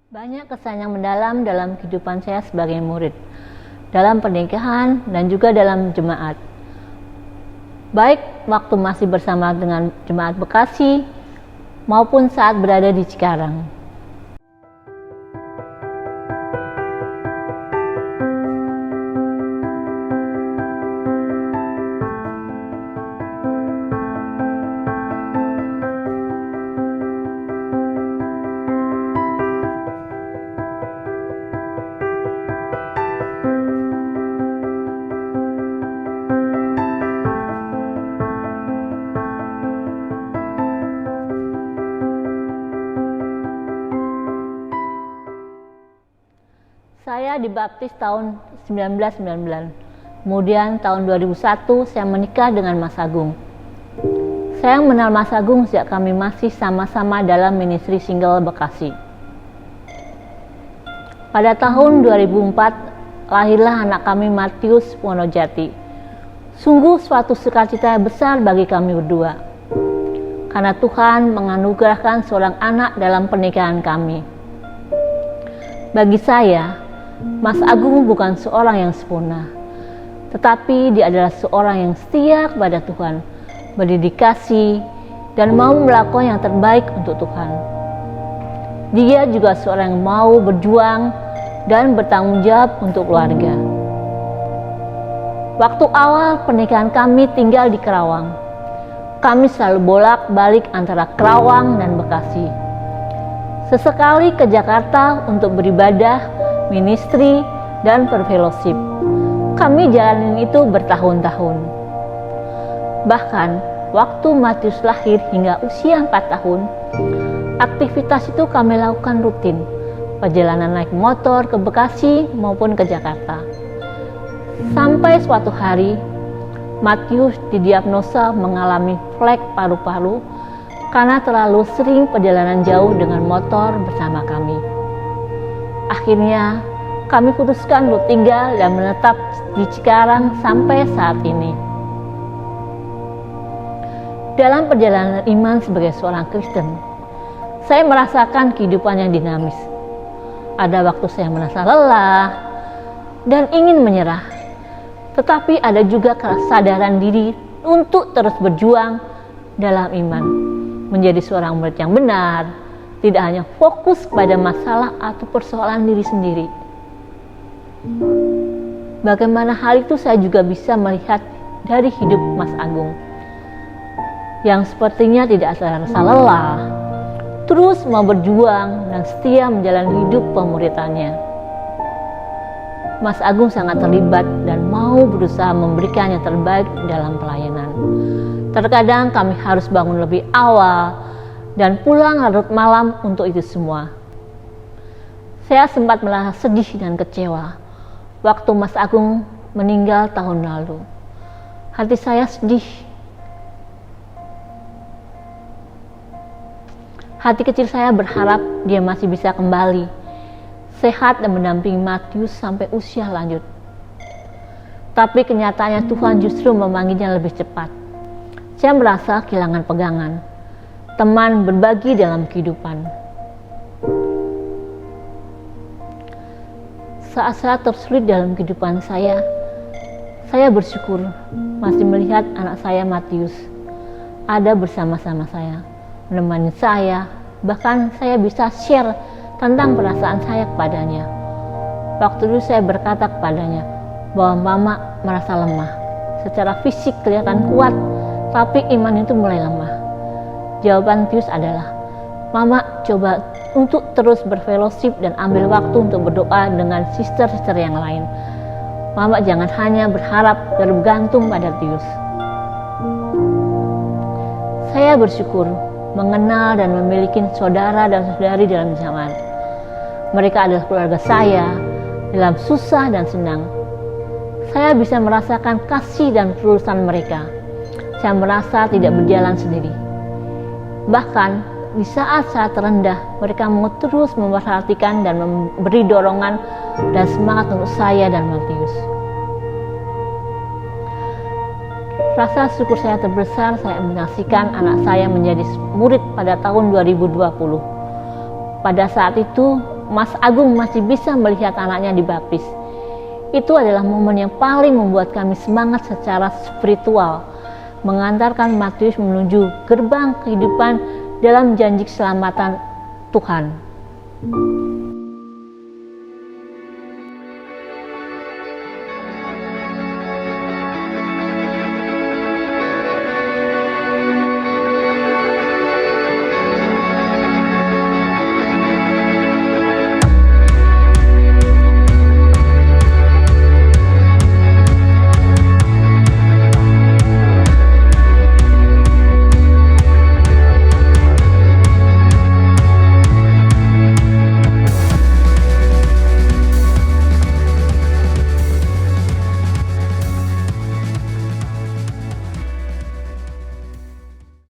Banyak kesan yang mendalam dalam kehidupan saya sebagai murid, dalam pernikahan dan juga dalam jemaat. Baik waktu masih bersama dengan jemaat Bekasi maupun saat berada di Cikarang. Saya dibaptis tahun 1999. Kemudian tahun 2001 saya menikah dengan Mas Agung. Saya mengenal Mas Agung sejak kami masih sama-sama dalam ministry single Bekasi. Pada tahun 2004 lahirlah anak kami Matius Wonojati. Sungguh suatu sukacita besar bagi kami berdua, karena Tuhan menganugerahkan seorang anak dalam pernikahan kami. Bagi saya, Mas Agung bukan seorang yang sempurna, tetapi dia adalah seorang yang setia kepada Tuhan, berdedikasi, dan mau melakukan yang terbaik untuk Tuhan. Dia juga seorang yang mau berjuang dan bertanggung jawab untuk keluarga. Waktu awal pernikahan kami tinggal di Kerawang. Kami selalu bolak-balik antara Kerawang dan Bekasi. Sesekali ke Jakarta untuk beribadah, ministry, dan berfellowship. Kami jalanin itu bertahun-tahun. Bahkan waktu Matius lahir hingga usia 4 tahun, aktivitas itu kami lakukan rutin. Perjalanan naik motor ke Bekasi maupun ke Jakarta. Sampai suatu hari, Matius didiagnosa mengalami flek paru-paru karena terlalu sering perjalanan jauh dengan motor bersama kami. Akhirnya, kami putuskan untuk tinggal dan menetap di Cikarang sampai saat ini. Dalam perjalanan iman sebagai seorang Kristen, saya merasakan kehidupan yang dinamis. Ada waktu saya merasa lelah dan ingin menyerah, tetapi ada juga kesadaran diri untuk terus berjuang dalam iman, menjadi seorang murid yang benar, tidak hanya fokus pada masalah atau persoalan diri sendiri. Bagaimana hal itu saya juga bisa melihat dari hidup Mas Agung, yang sepertinya tidak ada rasa lelah, terus mau berjuang dan setia menjalani hidup pemuritannya. Mas Agung sangat terlibat dan mau berusaha memberikan yang terbaik dalam pelayanan. Terkadang kami harus bangun lebih awal dan pulang larut malam untuk itu semua. Saya sempat merasa sedih dan kecewa waktu Mas Agung meninggal tahun lalu. Hati saya sedih. Hati kecil saya berharap dia masih bisa kembali sehat dan mendampingi Matius sampai usia lanjut. Tapi kenyataannya Tuhan justru memanggilnya lebih cepat. Saya merasa kehilangan pegangan, teman berbagi dalam kehidupan. Saat-saat tersulit dalam kehidupan saya bersyukur masih melihat anak saya Matius ada bersama-sama saya, menemani saya, bahkan saya bisa share tentang perasaan saya kepadanya. Waktu itu saya berkata kepadanya bahwa mama merasa lemah. Secara fisik kelihatan kuat, tapi iman itu mulai lemah. Jawaban Tius adalah, Mama coba untuk terus berfellowship dan ambil waktu untuk berdoa dengan sister-sister yang lain. Mama jangan hanya berharap dan bergantung pada Tius. Saya bersyukur mengenal dan memiliki saudara dan saudari dalam jemaat. Mereka adalah keluarga saya dalam susah dan senang. Saya bisa merasakan kasih dan ketulusan mereka. Saya merasa tidak berjalan sendiri. Bahkan di saat-saat terendah, mereka mau terus memperhatikan dan memberi dorongan dan semangat untuk saya dan Matius. Rasa syukur saya terbesar saya menyaksikan anak saya menjadi murid pada tahun 2020. Pada saat itu, Mas Agung masih bisa melihat anaknya dibaptis. Itu adalah momen yang paling membuat kami semangat secara spiritual, mengantarkan Matius menuju gerbang kehidupan dalam janji keselamatan Tuhan.